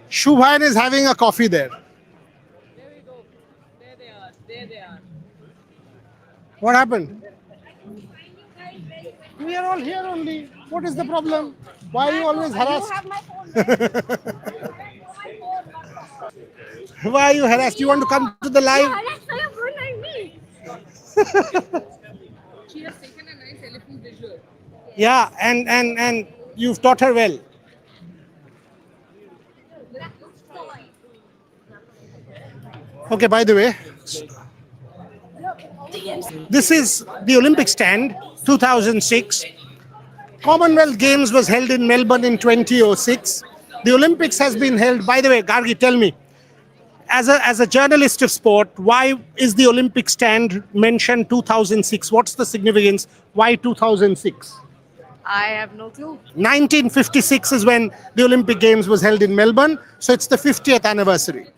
Shubhan is having a coffee there. There we go. There they are. What happened? We are all here only. What is the problem? Why are you always harassed? Why are you harassed? You want to come to the live? She has taken a nice elephant visual. Yeah, and you've taught her well. Okay, by the way, this is the Olympic stand, 2006. Commonwealth Games was held in Melbourne in 2006. The Olympics has been held, by the way, Gargi, tell me, as a journalist of sport, why is the Olympic stand mentioned 2006? What's the significance? Why 2006? I have no clue. 1956 is when the Olympic Games was held in Melbourne, so it's the 50th anniversary.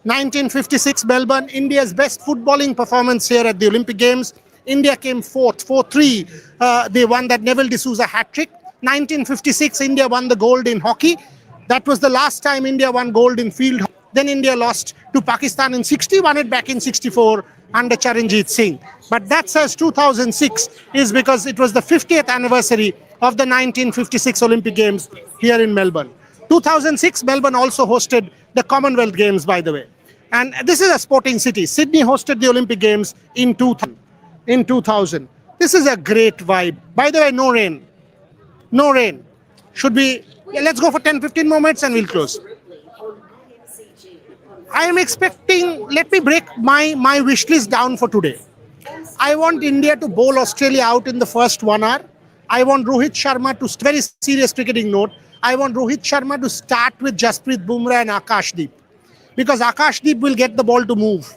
1956 Melbourne, India's best footballing performance here at the Olympic Games. India came fourth, 4-3. They won that Neville D'Souza hat-trick. 1956, India won the gold in hockey. That was the last time India won gold in field hockey. Then India lost to Pakistan in 60, won it back in 64 under Charanjit Singh. But that says 2006 is because it was the 50th anniversary of the 1956 Olympic Games here in Melbourne. 2006, Melbourne also hosted the Commonwealth Games, by the way. And this is a sporting city. Sydney hosted the Olympic Games in 2000. This is a great vibe. By the way, no rain. No rain. Should be, yeah, let's go for 10-15 more minutes and we'll close. I am expecting, let me break my wish list down for today. I want India to bowl Australia out in the first 1 hour. I want Rohit Sharma to, very serious cricketing note, I want Rohit Sharma to start with Jasprit Bumrah and Akashdeep. Because Akashdeep will get the ball to move.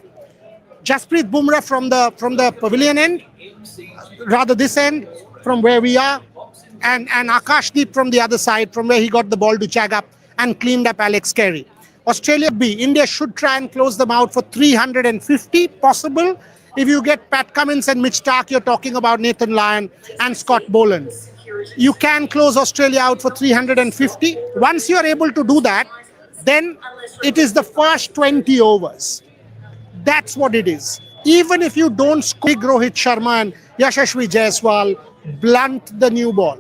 Jasprit Bumrah from the pavilion end, rather this end, from where we are, and Akashdeep from the other side, from where he got the ball to jag up and cleaned up Alex Carey. Australia B, India should try and close them out for 350, possible. If you get Pat Cummins and Mitch Starc, you're talking about Nathan Lyon and Scott Boland. You can close Australia out for 350. Once you're able to do that, then it is the first 20 overs. That's what it is. Even if you don't score, Rohit Sharma and Yashasvi Jaiswal, blunt the new ball.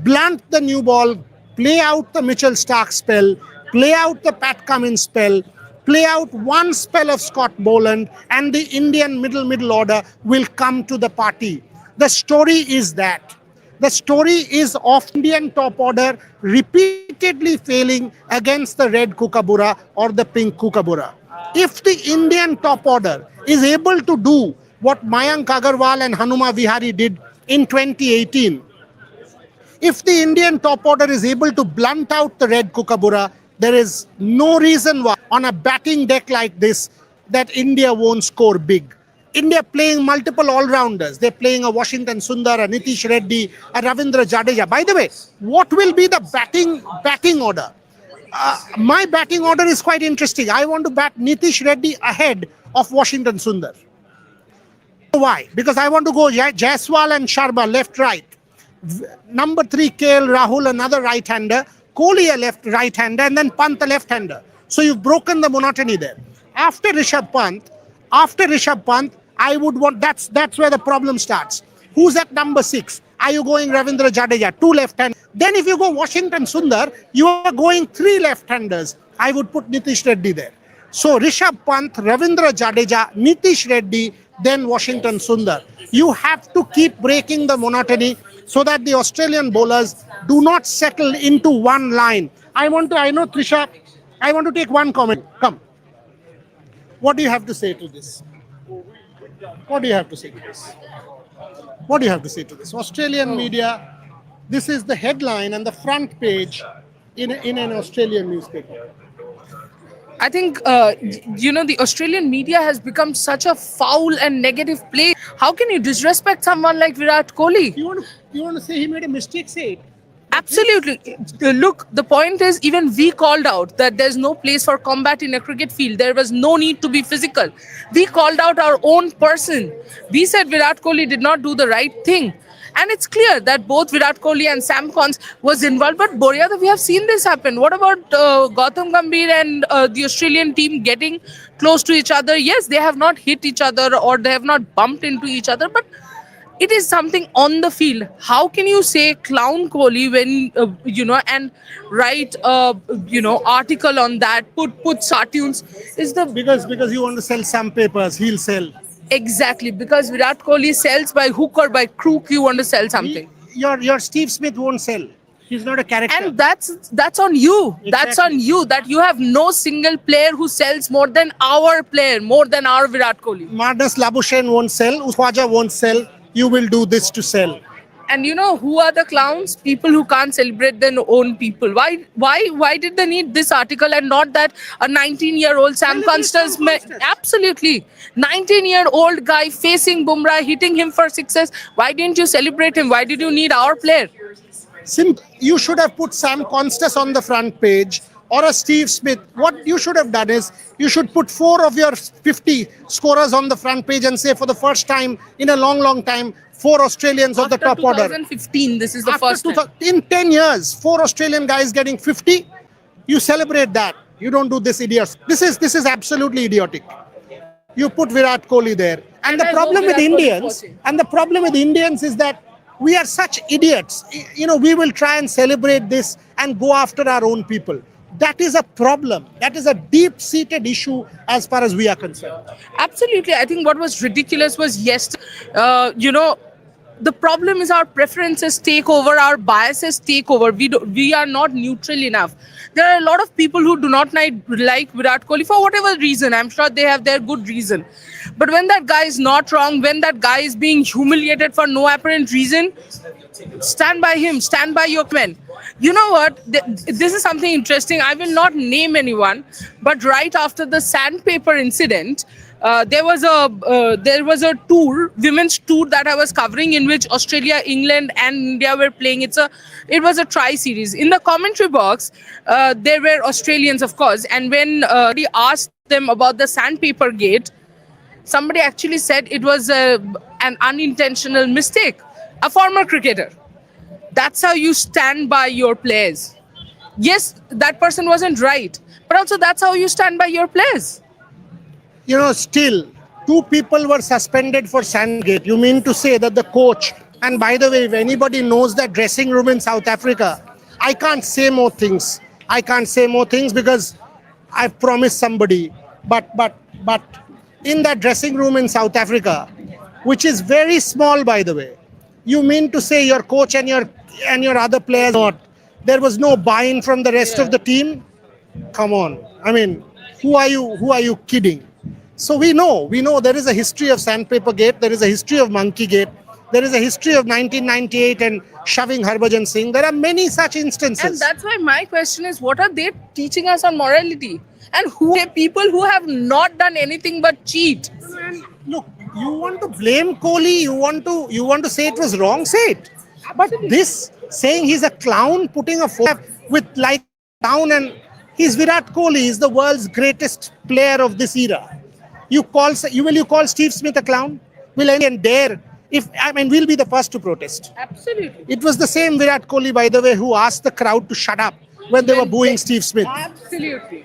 Blunt the new ball, play out the Mitchell Starc spell, play out the Pat Cummins spell, play out one spell of Scott Boland, and the Indian middle order will come to the party. The story is that. The story is of Indian top order repeatedly failing against the red Kookaburra or the pink Kookaburra. If the Indian top order is able to do what Mayank Agarwal and Hanuma Vihari did in 2018, if the Indian top order is able to blunt out the red Kookaburra, there is no reason why on a batting deck like this that India won't score big. India playing multiple all-rounders. They're playing a Washington Sundar, a Nitish Reddy, a Ravindra Jadeja. By the way, what will be the batting order? My batting order is quite interesting. I want to bat Nitish Reddy ahead of Washington Sundar. Why? Because I want to go Jaiswal and Sharma left-right. Number 3, KL Rahul, another right-hander. Kohli a right-hander, and then Pant a left-hander. So you've broken the monotony there. After Rishabh Pant, I would want, that's where the problem starts. Who's at number 6? Are you going Ravindra Jadeja, 2 left-handers? Then if you go Washington Sundar, you are going 3 left-handers. I would put Nitish Reddy there. So Rishabh Pant, Ravindra Jadeja, Nitish Reddy, then Washington Sundar. You have to keep breaking the monotony so that the Australian bowlers do not settle into one line. I know Trisha, I want to take one comment. Come. What do you have to say to this? What do you have to say to this? What do you have to say to this? Australian media, this is the headline and the front page in an Australian newspaper. I think, the Australian media has become such a foul and negative place. How can you disrespect someone like Virat Kohli? You want to say he made a mistake? Say it. Absolutely. Look, the point is, even we called out that there's no place for combat in a cricket field. There was no need to be physical. We called out our own person. We said Virat Kohli did not do the right thing. And it's clear that both Virat Kohli and Sam Cons was involved. But Boryada, we have seen this happen. What about Gautam Gambhir and the Australian team getting close to each other? Yes, they have not hit each other or they have not bumped into each other. But it is something on the field. How can you say clown Kohli when, and write, article on that, put cartoons? Because you want to sell some papers, he'll sell. Exactly, because Virat Kohli sells by hook or by crook. You want to sell something. Your Steve Smith won't sell. He's not a character. And that's on you. Exactly. That's on you, that you have no single player who sells more than our player, more than our Virat Kohli. Marnus Labuschagne won't sell. Uswaja won't sell. You will do this to sell. And who are the clowns? People who can't celebrate their own people. Why did they need this article and not that a 19-year-old Sam Constance? Absolutely. 19-year-old guy facing Bumrah, hitting him for sixes. Why didn't you celebrate him? Why did you need our player? You should have put Sam Constance on the front page or a Steve Smith, what you should have done is you should put 4 of your 50 scorers on the front page and say, for the first time in a long, long time, 4 Australians of the top order. 2015, this is the After first time. in 10 years, 4 Australian guys getting 50, you celebrate that. You don't do this idiots. This is absolutely idiotic. You put Virat Kohli there. And the I problem hope with Virat Kohli is Indians, watching. and the problem with Indians is that we are such idiots. We will try and celebrate this and go after our own people. That is a problem. That is a deep-seated issue as far as we are concerned. Absolutely. I think what was ridiculous was the problem is our preferences take over, our biases take over. We are not neutral enough. There are a lot of people who do not like Virat Kohli for whatever reason. I'm sure they have their good reason. But when that guy is not wrong, when that guy is being humiliated for no apparent reason, stand by him, stand by your men. You know what? This is something interesting. I will not name anyone, but right after the sandpaper incident, there was a tour, women's tour that I was covering, in which Australia, England, and India were playing. It was a tri-series. In the commentary box, there were Australians, of course, and when we asked them about the sandpaper gate, somebody actually said it was an unintentional mistake. A former cricketer. That's how you stand by your players. Yes, that person wasn't right, but also that's how you stand by your players. Still, 2 people were suspended for Sandgate. You mean to say that the coach, and by the way, if anybody knows that dressing room in South Africa, I can't say more things. I can't say more things because I've promised somebody. But in that dressing room in South Africa, which is very small, by the way, you mean to say your coach and your other players, there was no buy-in from the rest of the team? Come on. I mean, who are you kidding? So we know there is a history of Sandpaper Gate, there is a history of Monkey Gate, there is a history of 1998 and shoving Harbhajan Singh. There are many such instances. And that's why my question is, what are they teaching us on morality? And who are people who have not done anything but cheat? Look, you want to blame Kohli, you want to say it was wrong, say it. But this saying he's a clown, putting a photograph with like down, and he's Virat Kohli, he's the world's greatest player of this era. Will you call Steve Smith a clown? Will anyone dare? We'll be the first to protest. Absolutely. It was the same Virat Kohli, by the way, who asked the crowd to shut up when they were booing Steve Smith. Absolutely.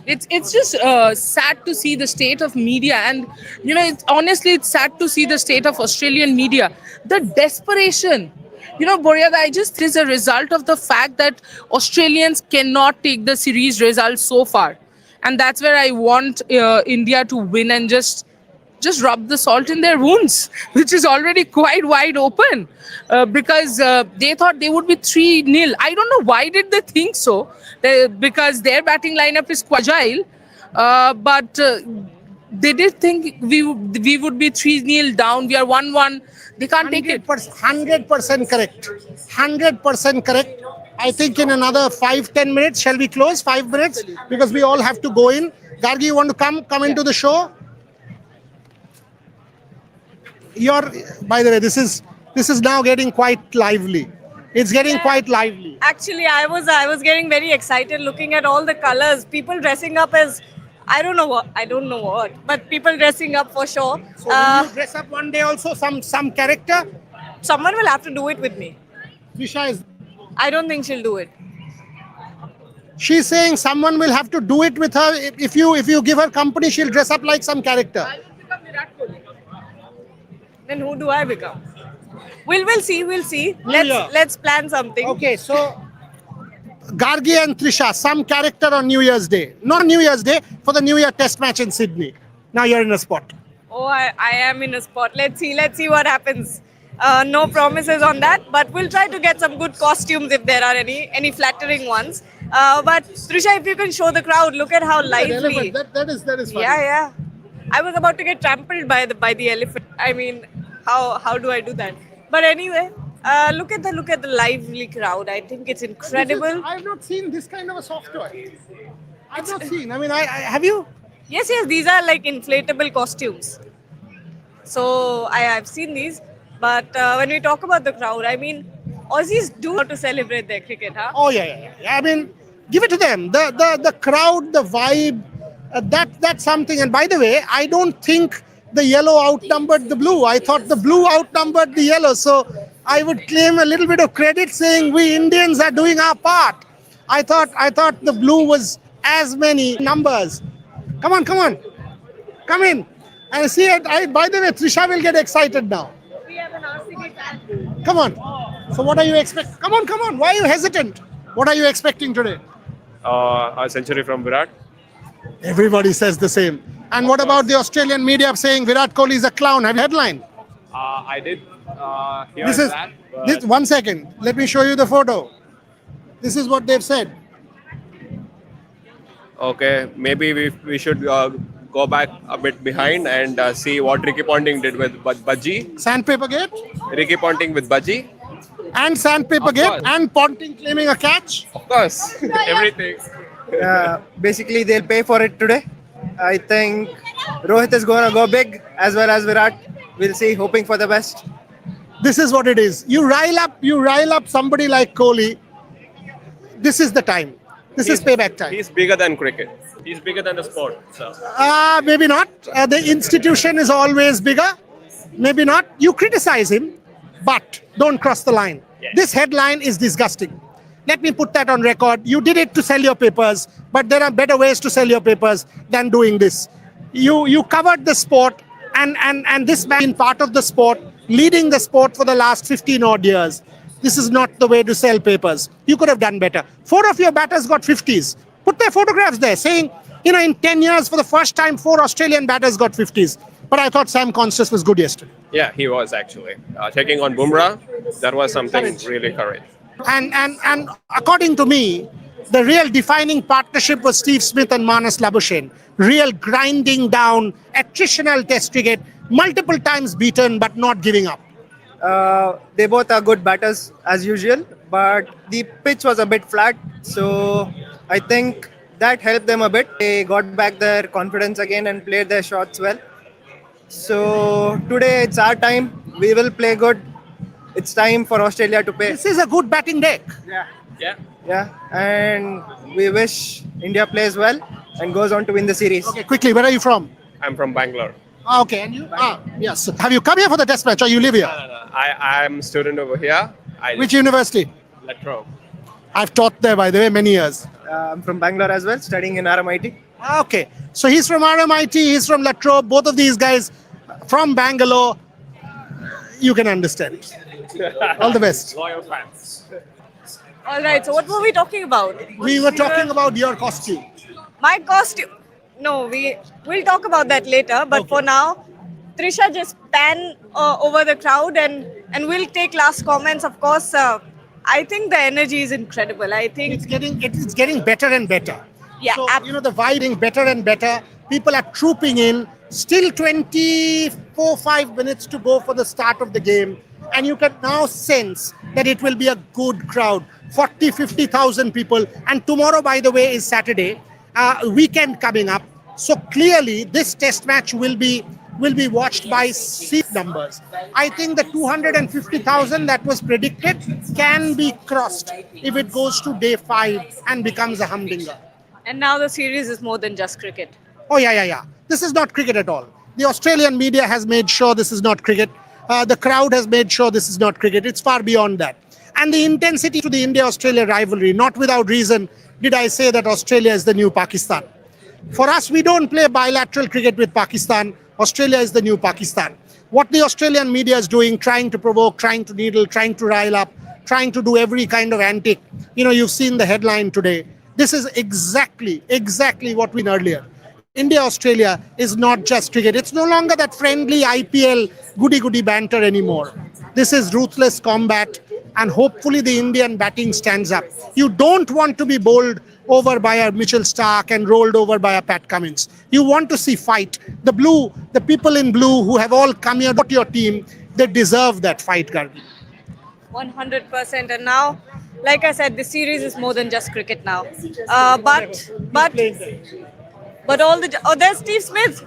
It's just sad to see the state of media, and honestly, it's sad to see the state of Australian media. The desperation. Boryada, I just is a result of the fact that Australians cannot take the series results so far, and that's where I want India to win and just rub the salt in their wounds, which is already quite wide open, because they thought they would be 3-0. I don't know why did they think so, because their batting lineup is quite agile, but they did think we would be 3-0 down. We are 1-1. They can't take it. 100% correct. 100% correct. I think in another 5-10 minutes, shall we close? 5 minutes? Because we all have to go in. Gargi, you want to come into the show? By the way, this is now getting quite lively. It's getting quite lively. Actually, I was getting very excited looking at all the colors. People dressing up as I don't know what, but people dressing up for sure. So will you dress up one day also, some character? Someone will have to do it with me. Trisha I don't think she'll do it. She's saying someone will have to do it with her. If you give her company, she'll dress up like some character. I will become Virat Kohli. Then who do I become? We'll see. Let's plan something. Okay, so Gargi and Trisha, some character on New Year's Day. Not New Year's Day, for the New Year Test match in Sydney. Now you're in a spot. Oh, I am in a spot. Let's see what happens. No promises on that, but we'll try to get some good costumes if there are any flattering ones. But Trisha, if you can show the crowd, look at how lively. That is funny. Yeah. I was about to get trampled by the elephant. I mean, how do I do that? But anyway, look at the lively crowd. I think it's incredible. I've not seen this kind of a soft toy. I've not seen. I mean, have you? Yes. These are like inflatable costumes. So I've seen these. But when we talk about the crowd, I mean, Aussies do want to celebrate their cricket, huh? Oh yeah. I mean, Give it to them. The crowd, the vibe, that's something. And by the way, I don't think the yellow outnumbered the blue. I thought the blue outnumbered the yellow. So I would claim a little bit of credit saying we Indians are doing our part. I thought the blue was as many numbers. Come on, come in. And see it. By the way, Trisha will get excited now. We have an RCB fan. Come on. So what are you expecting? Come on. Why are you hesitant? What are you expecting today? A century from Virat. Everybody says the same. And what about the Australian media saying Virat Kohli is a clown? Have you headline? I did hear This is that. this. 1 second. Let me show you the photo. This is what they've said. Okay, maybe we should go back a bit behind and see what Ricky Ponting did with Budgie. Sandpaper gate Ricky Ponting with Budgie. and sandpaper Of gate course. and Ponting claiming a catch. Of course, everything. Basically, they'll pay for it today. I think Rohit is going to go big as well as Virat. We'll see, hoping for the best. This is what it is. You rile up somebody like Kohli. This is the time. This is payback time. He's bigger than cricket. He's bigger than the sport. So Maybe not. The institution is always bigger. Maybe not. You criticize him, but don't cross the line. This headline is disgusting. Let me put that on record. You did it to sell your papers, but there are better ways to sell your papers than doing this. You covered the sport, and this man been part of the sport, leading the sport for the last 15 odd years. This is not the way to sell papers. You could have done better. 4 of your batters got 50s. Put their photographs there saying, in 10 years, for the first time, 4 Australian batters got 50s. But I thought Sam Constas was good yesterday. yeah, he was actually taking on Bumrah. That was something Courage. really courage. And according to me, the real defining partnership was Steve Smith and Manas Labuschagne. Real grinding down, attritional test cricket, multiple times beaten but not giving up. They both are good batters as usual, but the pitch was a bit flat, so I think that helped them a bit. They got back their confidence again and played their shots well. So today it's our time. We will play good. It's time for Australia to pay. This is a good batting deck. Yeah. And we wish India plays well and goes on to win the series. Okay, quickly, where are you from? I'm from Bangalore. Okay, and you? Yes. Have you come here for the test match or you live here? I'm a student over here. Which university? Latrobe. I've taught there, by the way, many years. I'm from Bangalore as well, studying in RMIT. Okay, so he's from RMIT, he's from Latrobe, both of these guys from Bangalore. You can understand. All the best. Loyal fans. All right. So what were we talking about? We were talking about your costume. My costume. No, we'll talk about that later. But for now, Trisha, just pan over the crowd and we'll take last comments. Of course, I think the energy is incredible. I think It's getting better and better. Yeah, So, the vibing better and better. People are trooping in. Still 5 minutes to go for the start of the game. And you can now sense that it will be a good crowd. 50,000 people. And tomorrow, by the way, is Saturday. Weekend coming up. So clearly, this test match will be watched by seat numbers. I think the 250,000 that was predicted can be crossed if it goes to day 5 and becomes a humdinger. and now the series is more than just cricket. Oh, yeah. This is not cricket at all. The Australian media has made sure this is not cricket. The crowd has made sure this is not cricket. It's far beyond that. And the intensity to the India-Australia rivalry, not without reason, did I say that Australia is the new Pakistan. For us, we don't play bilateral cricket with Pakistan. Australia is the new Pakistan. What the Australian media is doing, trying to provoke, trying to needle, trying to rile up, trying to do every kind of antic. You've seen the headline today. This is exactly what we did earlier. India-Australia is not just cricket. It's no longer that friendly IPL goody-goody banter anymore. This is ruthless combat, and hopefully the Indian batting stands up. You don't want to be bowled over by a Mitchell Stark and rolled over by a Pat Cummins. You want to see fight. The people in blue who have all come here, not your team, they deserve that fight, Gargi. 100%. And now, like I said, the series is more than just cricket now. But there's Steve Smith.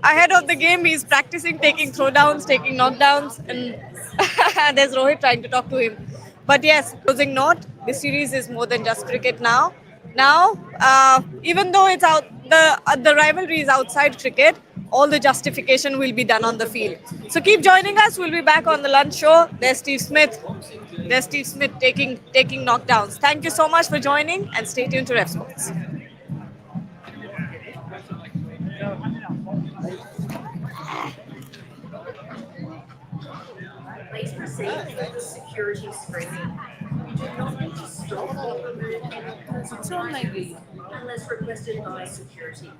Ahead of the game, he's practicing taking throwdowns, taking knockdowns, and there's Rohit trying to talk to him. But yes, closing note, the series is more than just cricket now. Now, even though it's out, the rivalry is outside cricket. All the justification will be done on the field. So keep joining us. We'll be back on the lunch show. There's Steve Smith. There's Steve Smith taking knockdowns. Thank you so much for joining, and stay tuned to Ref Sports. Please proceed with the security screening. You do not need to stop or remove any personal items unless requested by security.